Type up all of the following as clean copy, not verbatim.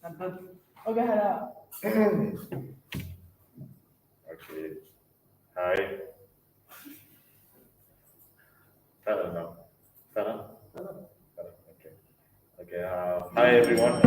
Okay, hello. Okay. Hi. Hello now. Hello. Hello. Okay. Okay. Hi everyone.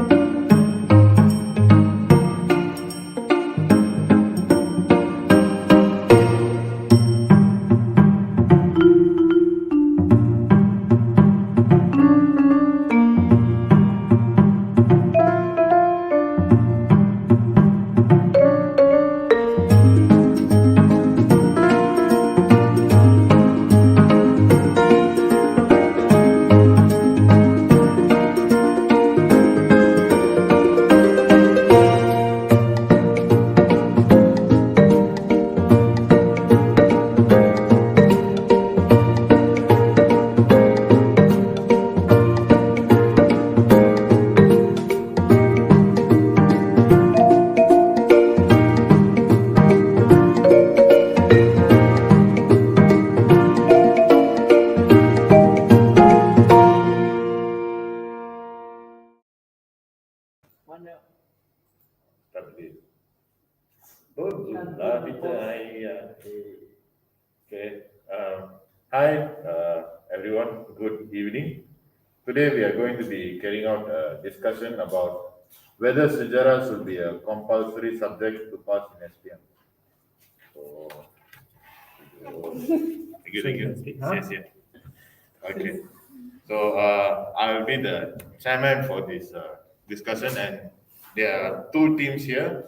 Mana? Tapi bagus lah kita ya. Okay. Hi everyone. Good evening. Today we are going to be carrying out a discussion about whether sejarah should be a compulsory subject to pass in SPM. So, thank you. Yes, yes. Okay. So I'll be the chairman for this discussion, and there are two teams here.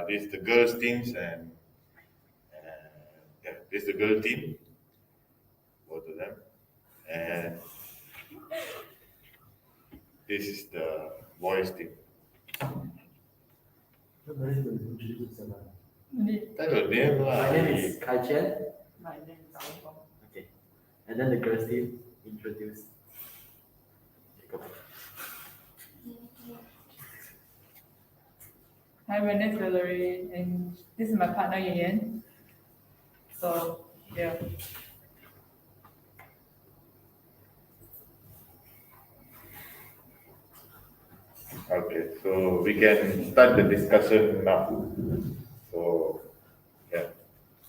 This is the girls teams, and yeah, this is the girl team, both of them, and this is the boys team. Tell your name lah. My name is Kai Chen. My name is Alpha. Okay. And then the girls team introduce. Hi, my name is Valerie, and this is my partner Yan. So, yeah. Okay, so we can start the discussion now. So, yeah,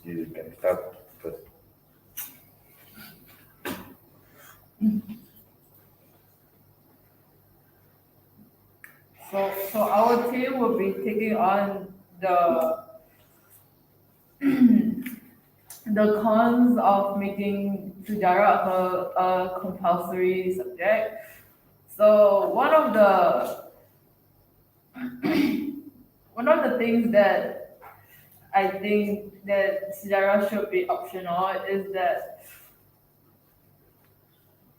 you can start first. So our team will be taking on the the cons of making sejarah a compulsory subject. So one of the things that I think that sejarah should be optional is that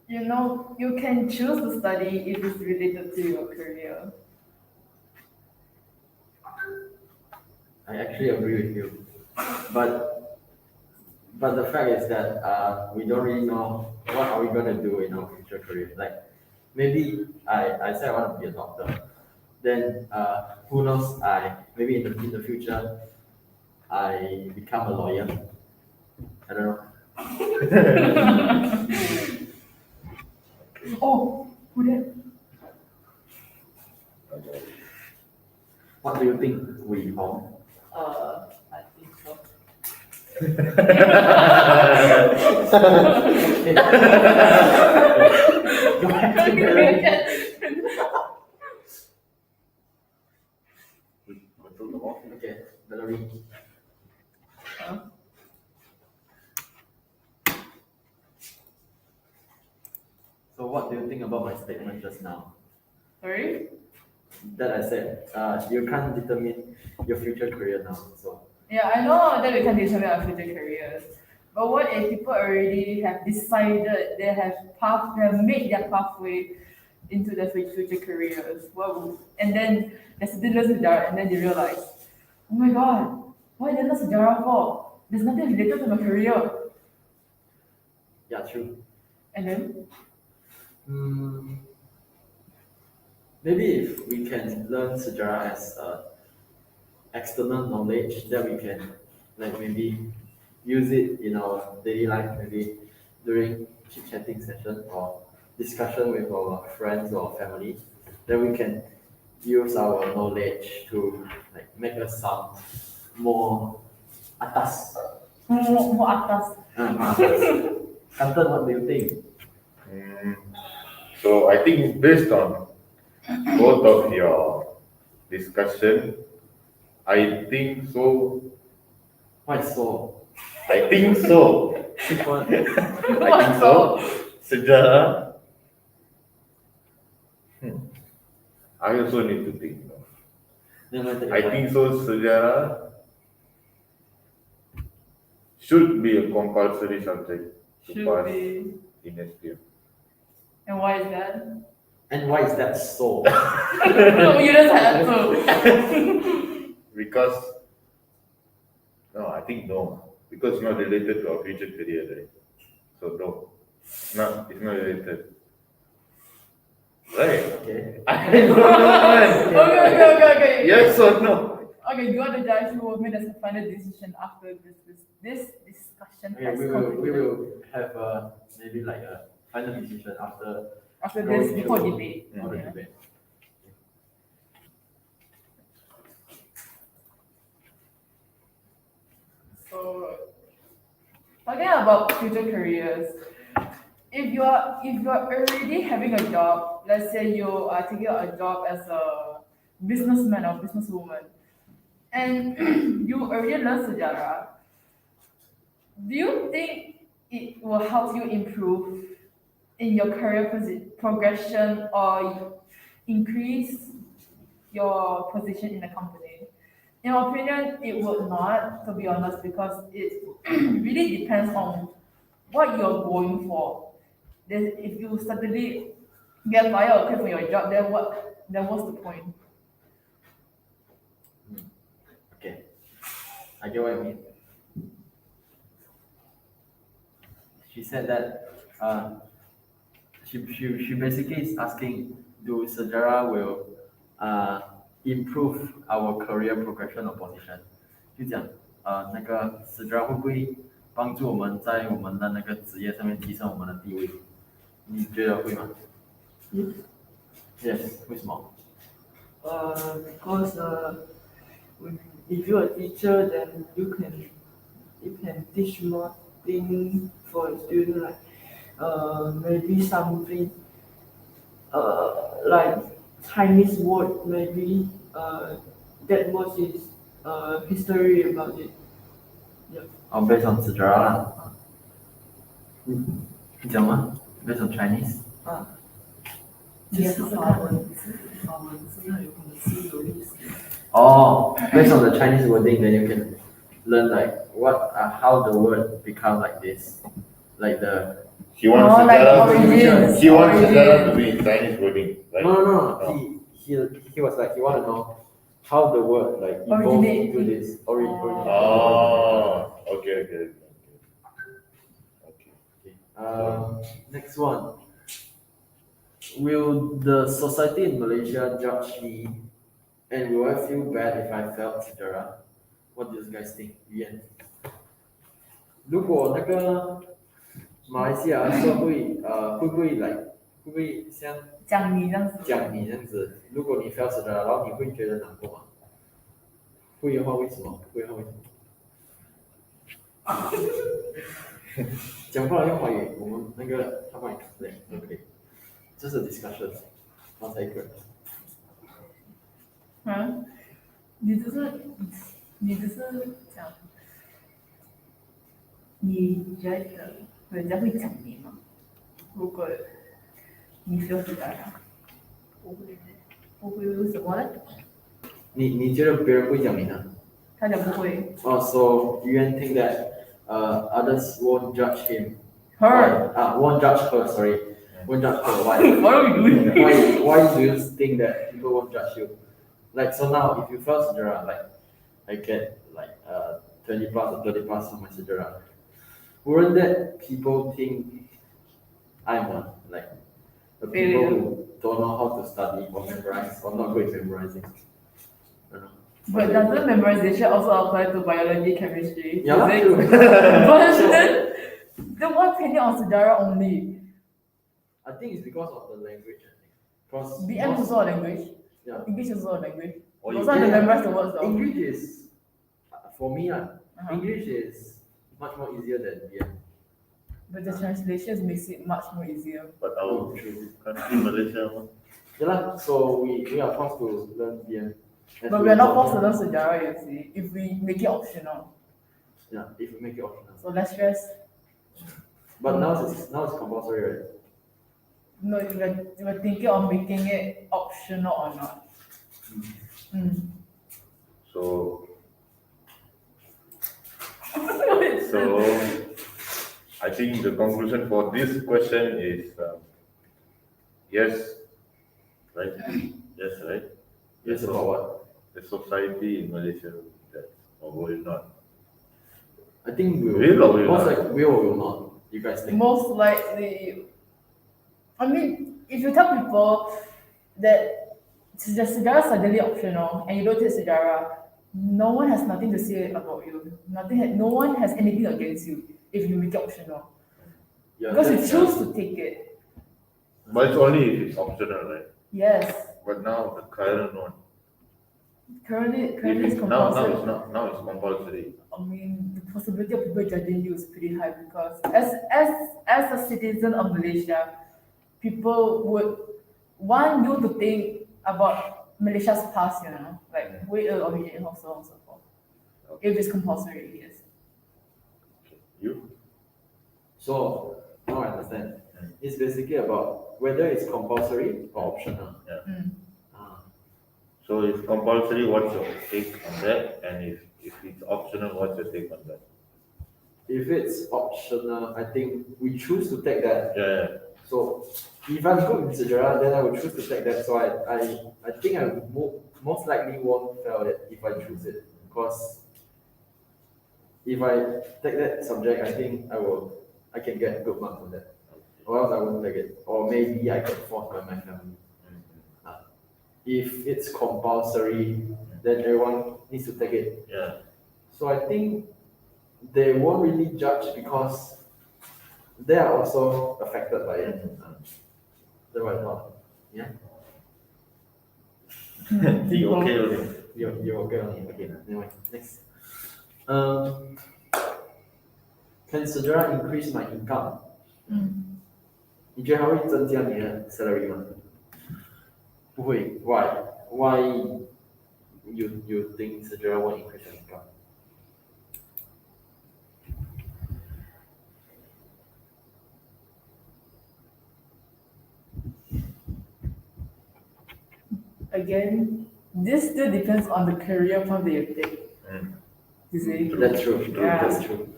you can choose to study if it's related to your career. I actually agree with you. But the fact is that we don't really know what are we gonna do in our future career. Like maybe I say I want to be a doctor. Then who knows? I maybe in the future I become a lawyer. I don't know. Oh, who that? What do you think we all? I think so. Go back to Valerie. Control the wall. Okay, Valerie. Huh? So what do you think about my statement just now? Sorry? That I said, you can't determine your future career now. So Yeah, I know that we can determine our future careers. But what if people already have decided they have made their pathway into their future careers? And then they still learn sejarah and then they realize, oh my god, why did I learn sejarah for? There's nothing related to my career. yeah, true. And then Maybe if we can learn sejarah as external knowledge that we can like maybe use it in our daily life, maybe during chit chatting session or discussion with our friends or family, then we can use our knowledge to like make us sound more atas. More atas. Atas. Captain, what do you think? So I think based on both of your discussion, I think so. Why so? I think so. What? I think so. Sejarah. I also need to think. I think so. Sejarah should be a compulsory subject to Should pass be. in SPM. And why is that? And why is that so? No, you just had to. Because no, I think no. Because it's not related to our future career, right? So no. No, it's not related. Right. Okay. I don't know. Okay. Yes or no? Okay, you are the judge who will make the final decision after this discussion Okay, has we concluded. will have maybe like a final decision after After going this, before through debate. all the Yeah. debate. So, talking about future careers, if you're already having a job, let's say you are taking a job as a businessman or businesswoman, and you already learn sejarah, do you think it will help you improve in your career progression or increase your position in the company? In my opinion, it would not, to be honest, because it really depends on what you're going for. Then if you suddenly get fired or quit from your job, then what? Then what's the point? Okay, I get what you mean. She said that she basically is asking, do sejarah will improve our career progression or position？就讲那个 sejarah 会不会帮助我们在我们的那个职业上面提升我们的地位？你觉得会吗 ？Yes， 为什么？ Because if you're a teacher, then you can teach more things for a student, like maybe something like Chinese word, maybe that much is history about it. based on sejarah 啦。你讲吗 ？Based on Chinese。就是法文字它有可能是有历史。Based on the Chinese wording, then you can learn like how the word become like this, like the. He wants Oh, like sejarah. origins. He wants sejarah to be in Chinese wording, right? No. He was like he want to know how the word like evolved Originate. into this origin. Oh, okay. Next one. Will the society in Malaysia judge me, and will I feel bad if I failed sejarah? What do you guys think? Ian? 如果那个马来西亚社会会不会 like 会不会像讲你这样子，讲你这样子？如果你 fail sejarah，然后你会觉得难过吗？会的话为什么？会的话为什么？讲不了用华语，我们那个他帮你 translate， 对不对？这是 discussion， 刚才一个。你只是讲，你觉得人家会讲你吗？如果你说出来了，不会有什么呢？你觉得别人会讲你呢？他讲不会。So Yuan think that others won't judge him. Her. Won't judge her. Sorry, won't judge her. Why? What are we doing? Why do you think that people won't judge you? Like so now, if you fail sejarah, like I get like 20 plus or 30 plus on my sejarah, wouldn't that people think I'm like the people who don't know how to study or memorize or not good at memorizing? I don't know. But doesn't memorization also apply to biology, chemistry, Yeah, lah, physics? true. But then why painting on sejarah only? I think it's because of the language. I think. Because BM is also a language. Yeah. English is also a language. Or You you also have to Yeah. memorize the words though. English is, for me, Uh-huh. English is much more easier than BM. But the translations makes it much more easier. But our True. country, Malaysia, Yeah, lah. So we are forced to learn BM. as But we we're not go. forced to learn sejarah, you see, if we make it optional. Yeah, if we make it optional. So less stress. But now it's compulsory, right? No, we're thinking of making it optional or not. Mm. so I think the conclusion for this question is yes, right? Yes, right? Yes, about what? The society in Malaysia that or will not. I think we Will or will most not? like will or will not. You guys think? Most likely, I mean, if you tell people that the sejarah is suddenly optional and you don't take sejarah, no one has nothing to say about you. No one has anything against you if you make it optional. Yeah, Because you that's- choose to take it. But it's only if it's optional, right? Yes. But now the current one. Currently If it's it's now compulsory. it's not now it's compulsory. I mean, the possibility of people judging you is pretty high because as a citizen of Malaysia, people would want you to think about Malaysia's past, like where it originated and so on and so forth. Okay. If it's compulsory, yes. You? So now I understand. It's basically about whether it's compulsory or optional. Mm. Ah, So if compulsory, what's your take on that? And if it's optional, what's your take on that? if it's optional, I think we choose to take that. Yeah, So if I'm good with sejarah, then I would choose to take that. So I think I would most likely won't fail it if I choose it. Because if I take that subject, I think I can get good marks on that. Or else I won't take it. Or maybe I get forced by my family. If it's compulsory, then everyone needs to take it. yeah. So I think they won't really judge because they are also affected by it. That's what I thought. Yeah? You okay only? You're okay on it. Okay, never mind. Next. Can sejarah increase my income? 你觉得它会增加你的 salary 吗？不会。Why you think sejarah won't increase your income? Again, this still depends on the career path that you take. You see? That's true. Yeah. That's true.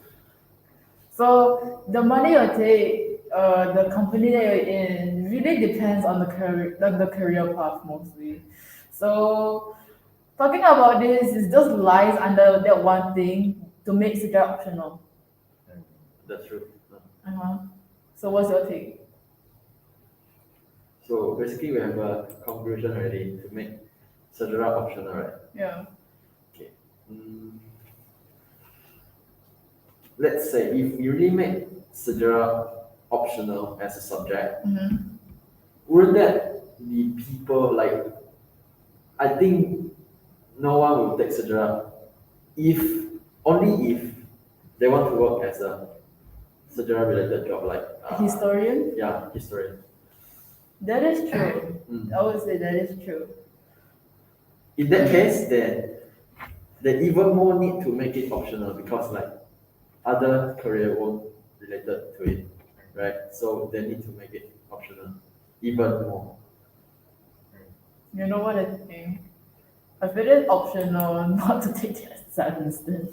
So the money you take, the company that you're in, really depends on the career path mostly. So talking about this is just lies under that one thing to make sejarah optional. That's true. So what's your take? So basically, we have a conclusion already to make sejarah optional, right? Yeah. Okay. Let's say if you really make sejarah optional as a subject, wouldn't that be people like? I think no one will take sejarah only if they want to work as a sejarah related job, like Historian? Yeah, historian. That is true. I would say that is true. In that case, then they even more need to make it optional because like other career won't related to it, right? So they need to make it optional even more. You know what I think? I feel it's optional not to take the exam instead.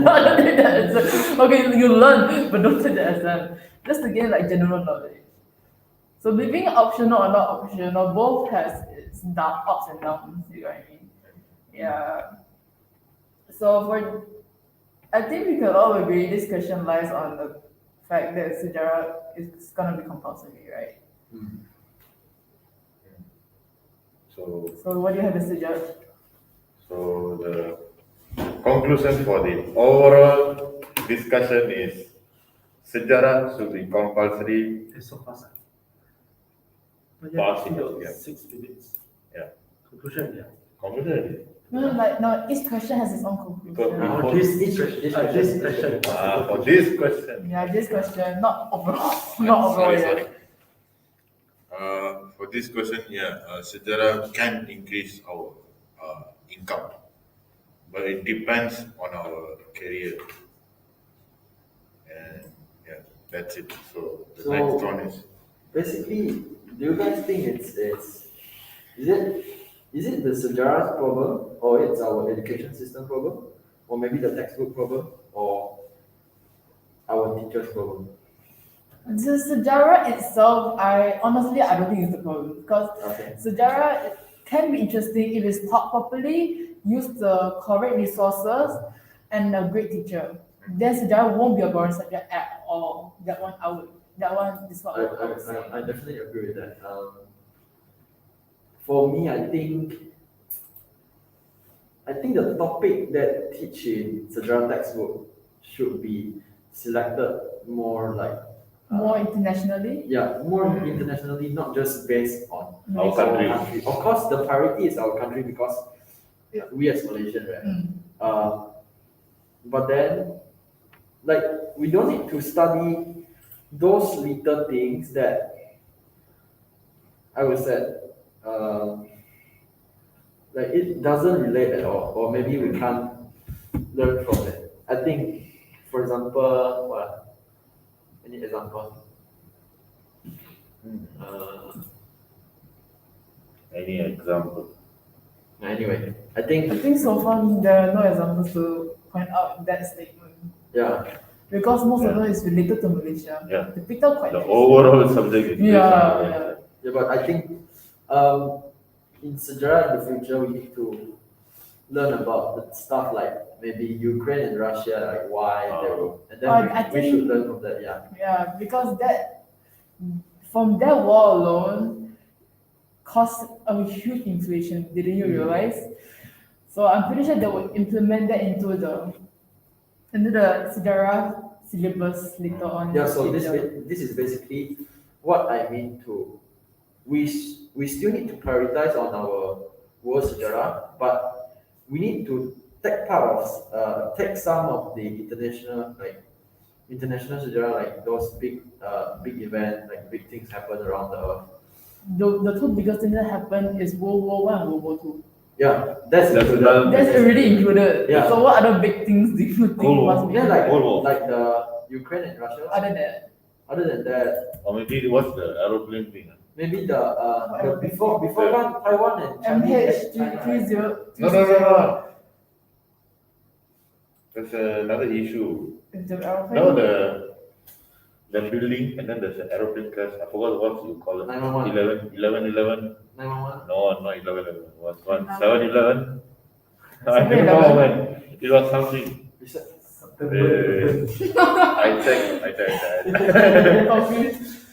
Not to take the exam. Okay, you learn, but don't take the exam. Just to gain like general knowledge. So being optional or not optional, both has its ups and downs, you know what I mean? Yeah. So I think we can all agree this question lies on the fact that sejarah is gonna be compulsory, right? So what do you have to suggest? So the conclusion for the overall discussion is sejarah should be compulsory. It's so fast. Possible, yeah. 6 minutes. Conclusion, yeah. Conclusion. No, each question has its own conclusion. Oh, This question. For this question. Yeah, this question, not overall, not overall. Sorry. Yeah. For this question, sejarah can increase our income, but it depends on our career. And yeah, that's it. So the So- next one is Basically, do you guys think is it the sejarah's problem, or it's our education system problem, or maybe the textbook problem, or our teacher's problem? The sejarah itself, I honestly don't think it's the problem because Okay. sejarah can be interesting if it's taught properly, use the correct resources, and a great teacher. Then sejarah won't be a boring subject at all. That one is what I would say. I definitely agree with that. For me, I think the topic that teach in sejarah textbook should be selected more like More internationally. more internationally, not just based on our Malaysia. country. Of course, the priority is our country because we as Malaysian, right? But then, like, we don't need to study those little things that I would say, like, it doesn't relate at all, or maybe we can't learn from it. I think, for example, what? Any example? any example. Anyway, I I think, think so far there are no examples to point out that statement yeah, because most of it is related to Malaysia. Yeah. They picked up quite The nice. overall subject is based on Yeah, Malaysia. yeah, but I think in sejarah in the future we need to learn about the stuff like maybe Ukraine and Russia, like why they were, and then I we think- should learn from that. Yeah, Yeah, because from that war alone caused a huge inflation. Didn't you realize? So I'm pretty sure they will implement that into the sejarah syllabus later on. in yeah. the So future. this is basically what I mean to. We still need to prioritize on our world sejarah, but we need to take some of the international sejarah, like those big events, like big things happen around the earth. The two biggest things that happened is World War One and World War Two. Yeah, that's That's included. another- That's already included. Yeah. So what other big things do you think Cold War. must be Yeah, like World War. like the Ukraine and Russia. other than that? Other than that, Or maybe what's the aeroplane thing? maybe the before Taiwan and Chinese China, right? MH330. No. There's another issue. The aeroplane? No, the building and then there's an aeroplane crash. I forgot what you call it. 911. 11. 911. No, not 11. What? 7-11? I 7-Eleven. don't know when. It was something. You said I checked. Confused.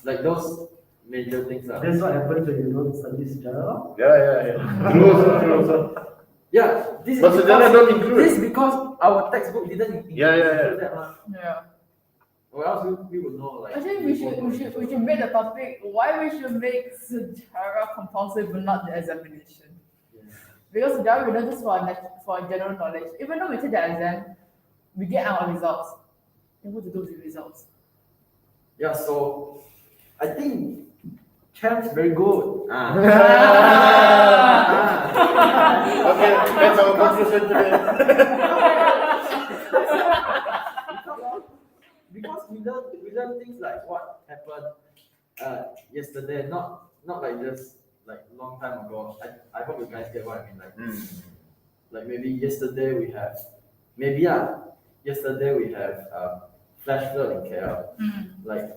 like those major things. That's what happens when you don't study sejarah. Yeah. True. Yeah, this is But sejarah don't include. this is because our textbook didn't include Yeah. that one. Yeah. Or else we would know like. I think we should make the topic why we should make sejarah compulsory but not the examination. Because sejarah we learn just for general knowledge. Even though we take the exam, we get our results. And what to do with the results? Yeah, so I think Champ's very good. Okay, that's our conclusion today. Because we learn things like what happened yesterday, not like just like long time ago. I hope you guys get what I mean. Like maybe yesterday we have flash flood in KL. Like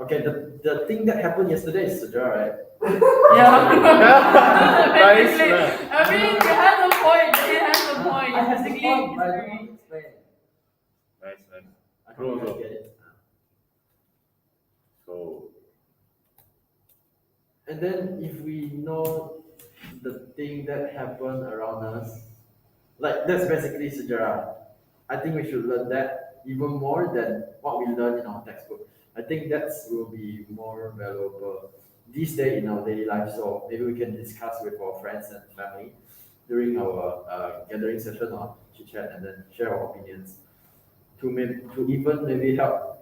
okay, the thing that happened yesterday is sejarah, right? Yeah. Nice. Basically, I mean, it has a point. It has a point. I have the Basically, point, but I it's don't want to explain. Nice. I True, hope you guys true. get it. So, And then if we know the thing that happened around us, like that's basically sejarah. I think we should learn that even more than what we learn in our textbook. I think that will be more valuable these days in our daily life. So maybe we can discuss with our friends and family during our gathering session or chit chat, and then share our opinions to even maybe help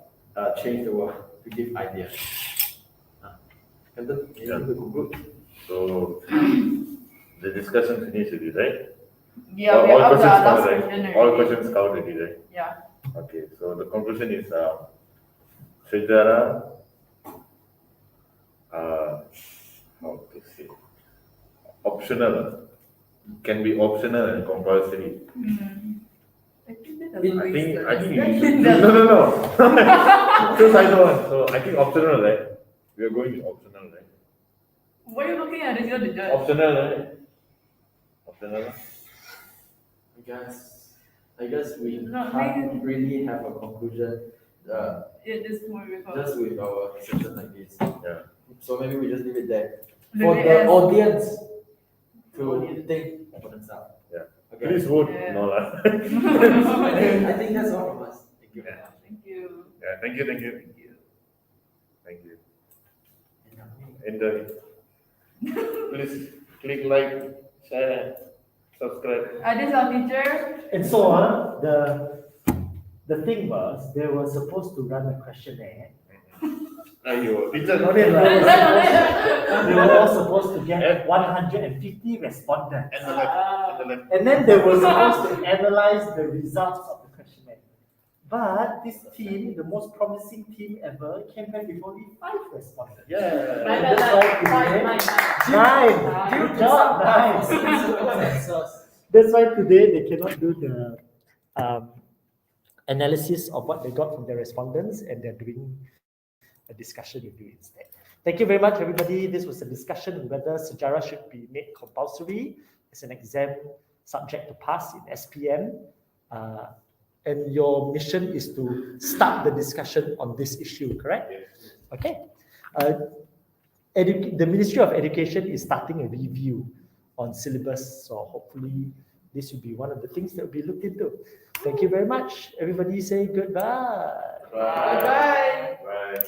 change the world, to give ideas. Canton, anything to conclude? So the discussion finished already, right? Yeah, all, we all are up to questions our last covered, question right? All already. questions covered already, right? Yeah. Okay, so the conclusion is sejarah, how to say, optional, can be optional and compulsory. I think that I doesn't think make I think sense. you should, no. Since I don't want, so I think optional, right? We are going with optional, right? What are you looking at? Is your the judge? Optional, right? Optional. I guess we No, can't really have a conclusion It is more because just with our session like this. Yeah. So maybe we just leave it there Leave for it the as- audience to Audience. think for themselves. Yeah. Okay. Please vote. Yeah. No lah. I think that's all from us. Thank you. Yeah. Thank you. Yeah. Thank you. Thank you. Thank you. Enjoy. Please click like, share, subscribe. This is our teacher. And so the thing was, they were supposed to run a questionnaire. Ayo, teacher No not need it. lah. And They were all supposed to get 150 respondents. the left. And then they were supposed to analyze the results of the questionnaire. But this team, the most promising team ever, came back with only 5 respondents. Yeah. That's why today, 9. Good job, 9. That's why today they cannot do the analysis of what they got from the respondents, and they're doing a discussion with you instead. Thank you very much, everybody. This was a discussion on whether sejarah should be made compulsory as an exam subject to pass in SPM. And your mission is to start the discussion on this issue, correct? Yes. Okay. The Ministry of Education is starting a review on syllabus, so hopefully this will be one of the things that will be looked into. Thank you very much. Everybody say goodbye. Bye. Bye. Bye.